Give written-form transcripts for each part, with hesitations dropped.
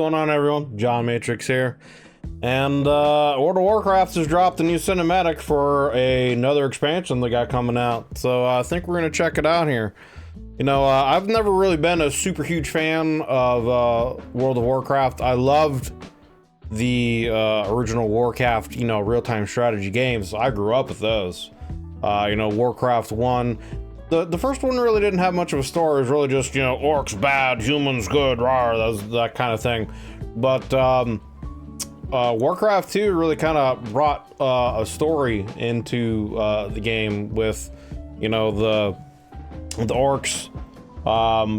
Going on, everyone? John Matrix here, and World of Warcraft has dropped a new cinematic for another expansion they got coming out, so I think we're gonna check it out here. You know, I've never really been a super huge fan of World of Warcraft. I loved the original Warcraft, you know, real-time strategy games. I grew up with those. You know, Warcraft 1. The first one really didn't have much of a story. It was really just, you know, orcs bad, humans good, rawr, that kind of thing. But Warcraft 2 really kind of brought a story into the game with, you know, the orcs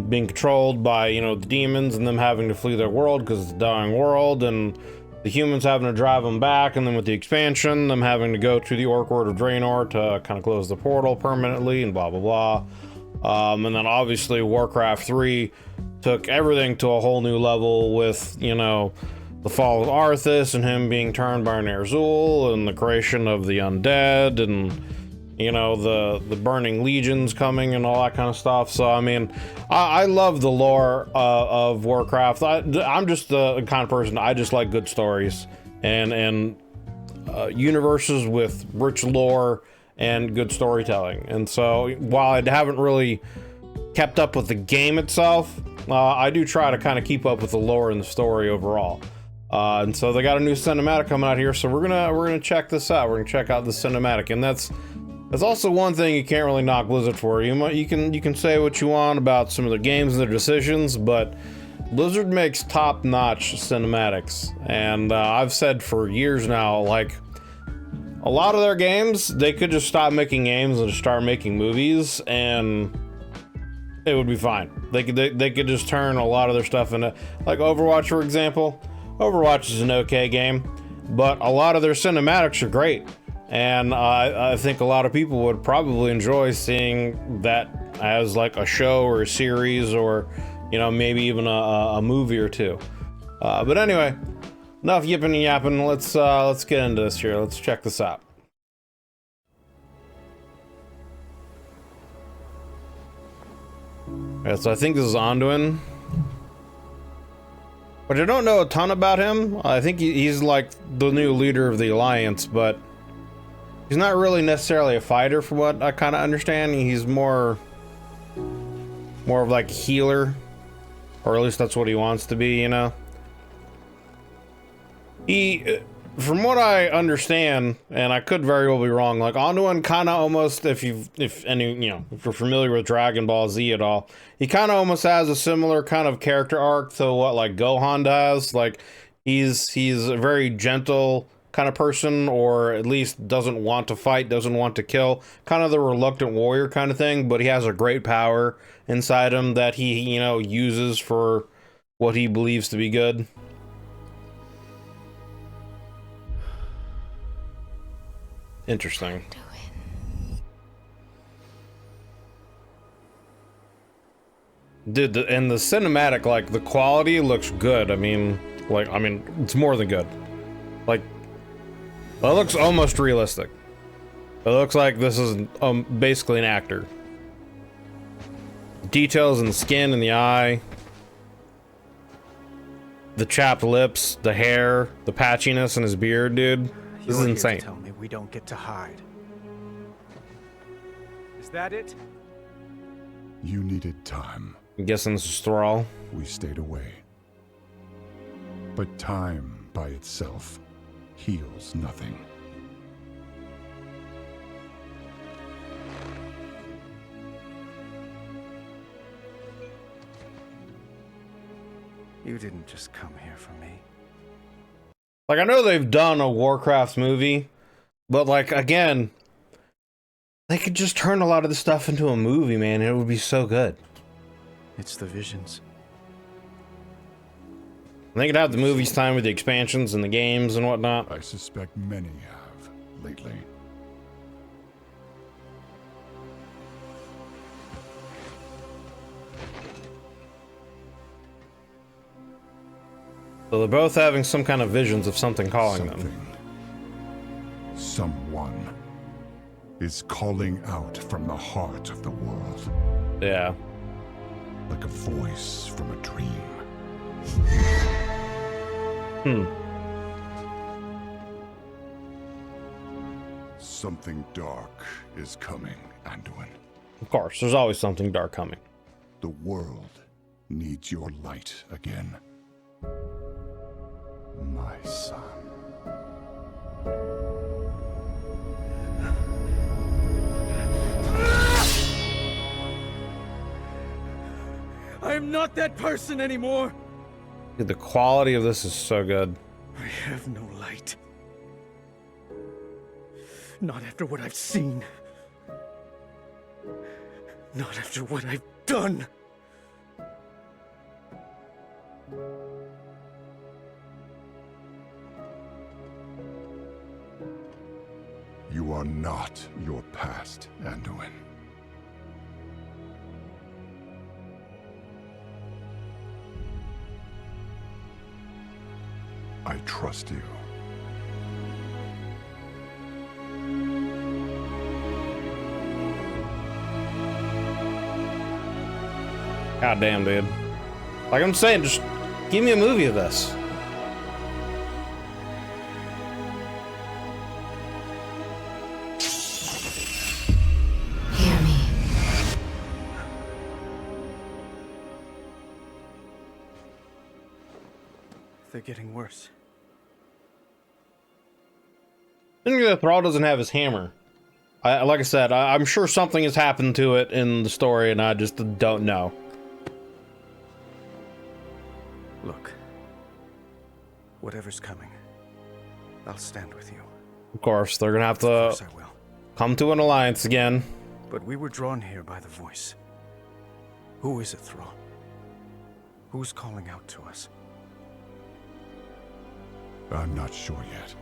being controlled by, you know, the demons and them having to flee their world because it's a dying world, and the humans having to drive them back, and then with the expansion, them having to go to the Orc World of Draenor to kind of close the portal permanently and blah, blah, blah. And then obviously Warcraft 3 took everything to a whole new level with, you know, the fall of Arthas and him being turned by Ner'zhul and the creation of the undead and, you know, the burning legions coming and all that kind of stuff. So I mean, I love the lore of Warcraft. I'm just the kind of person, I just like good stories and universes with rich lore and good storytelling. And so while I haven't really kept up with the game itself, I do try to kind of keep up with the lore and the story overall. And so they got a new cinematic coming out here, so we're gonna check this out. We're gonna check out the cinematic, and that's also one thing you can't really knock Blizzard for. You can say what you want about some of their games and their decisions, but Blizzard makes top-notch cinematics. And I've said for years now, like, a lot of their games, they could just stop making games and just start making movies, and it would be fine. They could just turn a lot of their stuff into, like Overwatch, for example. Overwatch is an okay game, but a lot of their cinematics are great. And I think a lot of people would probably enjoy seeing that as like a show or a series, or, you know, maybe even a movie or two. But anyway, enough yipping and yapping. Let's get into this here. Let's check this out. Yeah, so I think this is Anduin, but I don't know a ton about him. I think he's like the new leader of the Alliance, but he's not really necessarily a fighter, from what I kind of understand. He's more of like a healer, or at least that's what he wants to be, you know. He, from what I understand, and I could very well be wrong, like Anduin kind of almost, if you're familiar with Dragon Ball Z at all, he kind of almost has a similar kind of character arc to what like Gohan does. Like he's a very gentle kind of person, or at least doesn't want to fight, doesn't want to kill, kind of the reluctant warrior kind of thing, but he has a great power inside him that he, you know, uses for what he believes to be good. Interesting. Dude, and the cinematic, like, the quality looks good. I mean, it's more than good. Like, well, it looks almost realistic. It looks like this is basically an actor. Details in the skin and the eye, the chapped lips, the hair, the patchiness in his beard, dude. This is insane. Tell me we don't get to hide. Is that it? You needed time. I'm guessing this is Thrall. We stayed away. But time by itself heals nothing. You didn't just come here for me. Like, I know they've done a Warcraft movie, but like, again, they could just turn a lot of the stuff into a movie, man. It would be so good. It's the visions. They could have the movies time with the expansions and the games and whatnot. I suspect many have lately. So they're both having some kind of visions of something calling them. Someone is calling out from the heart of the world. Yeah. Like a voice from a dream. Something dark is coming, Anduin. Of course, there's always something dark coming. The world needs your light again. My son. I am not that person anymore. Dude, the quality of this is so good. I have no light. Not after what I've seen. Not after what I've done. You are not your past, Anduin. I trust you. God damn, dude. Like I'm saying, just give me a movie of this. Hear me. They're getting worse. I think the Thrall doesn't have his hammer. Like I said, I'm sure something has happened to it in the story, and I just don't know. Look. Whatever's coming, I'll stand with you. Of course, they're gonna have Of to course I will. come to an alliance again. But we were drawn here by the voice. Who is it, Thrall? Who's calling out to us? I'm not sure yet.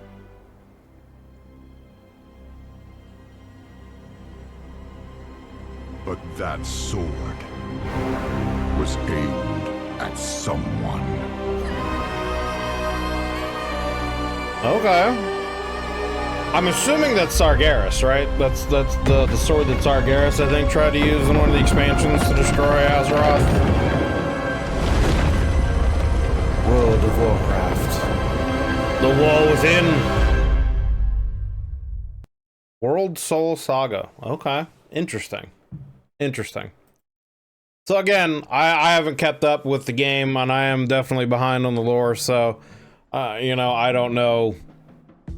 But that sword was aimed at someone. Okay. I'm assuming that's Sargeras, right? That's the sword that Sargeras, I think, tried to use in one of the expansions to destroy Azeroth. World of Warcraft. The War Within. World Soul Saga. Okay. Interesting. Interesting. So again, I haven't kept up with the game, and I am definitely behind on the lore, so you know, I don't know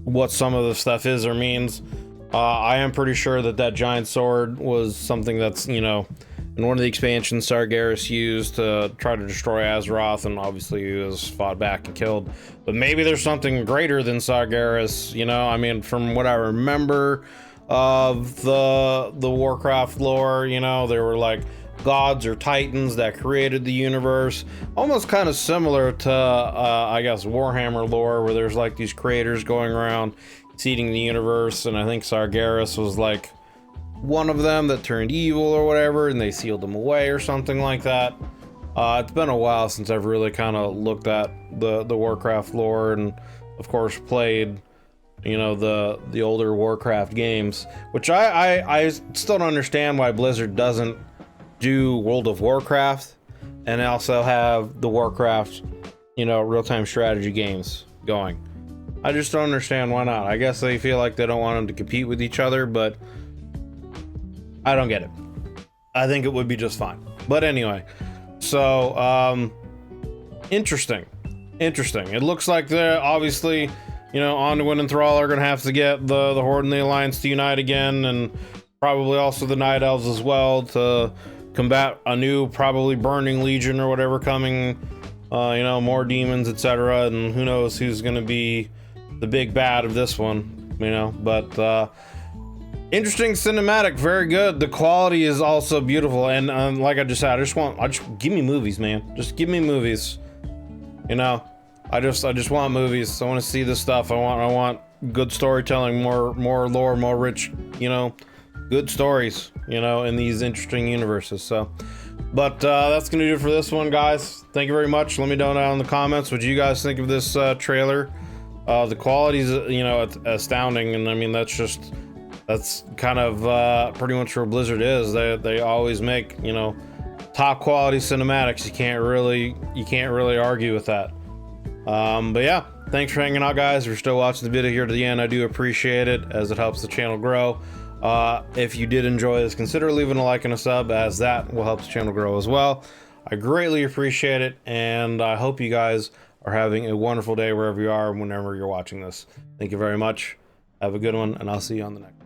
what some of the stuff is or means. I am pretty sure that giant sword was something that's, you know, in one of the expansions Sargeras used to try to destroy Azeroth, and obviously he was fought back and killed. But maybe there's something greater than Sargeras, you know? I mean, from what I remember of the Warcraft lore, you know, there were like gods or titans that created the universe, almost kind of similar to I guess Warhammer lore, where there's like these creators going around seeding the universe, and I think Sargeras was like one of them that turned evil or whatever, and they sealed them away or something like that. It's been a while since I've really kind of looked at the Warcraft lore, and of course played, you know, the older Warcraft games, which I still don't understand why Blizzard doesn't do World of Warcraft and also have the Warcraft, you know, real-time strategy games going. I just don't understand why not. I guess they feel like they don't want them to compete with each other, but I don't get it. I think it would be just fine. But anyway, so interesting. It looks like they're obviously, you know, Anduin and Thrall are gonna have to get the Horde and the Alliance to unite again, and probably also the Night Elves as well, to combat a new, probably Burning Legion or whatever coming, you know, more demons, etc. And who knows who's gonna be the big bad of this one, you know. But interesting cinematic, very good. The quality is also beautiful, and like I just said, I just give me movies, man. Just give me movies, you know. I just want movies. I want to see this stuff. I want good storytelling, more lore, more rich, you know, good stories, you know, in these interesting universes. So, but that's gonna do it for this one, guys. Thank you very much. Let me know down in the comments what you guys think of this trailer. The quality is, you know, astounding, and I mean that's kind of pretty much where Blizzard is. They always make, you know, top quality cinematics. You can't really argue with that. But yeah, thanks for hanging out, guys. If you're still watching the video here to the end, I do appreciate it, as it helps the channel grow. If you did enjoy this, consider leaving a like and a sub, as that will help the channel grow as well. I greatly appreciate it, and I hope you guys are having a wonderful day wherever you are, whenever you're watching this. Thank you very much. Have a good one, and I'll see you on the next.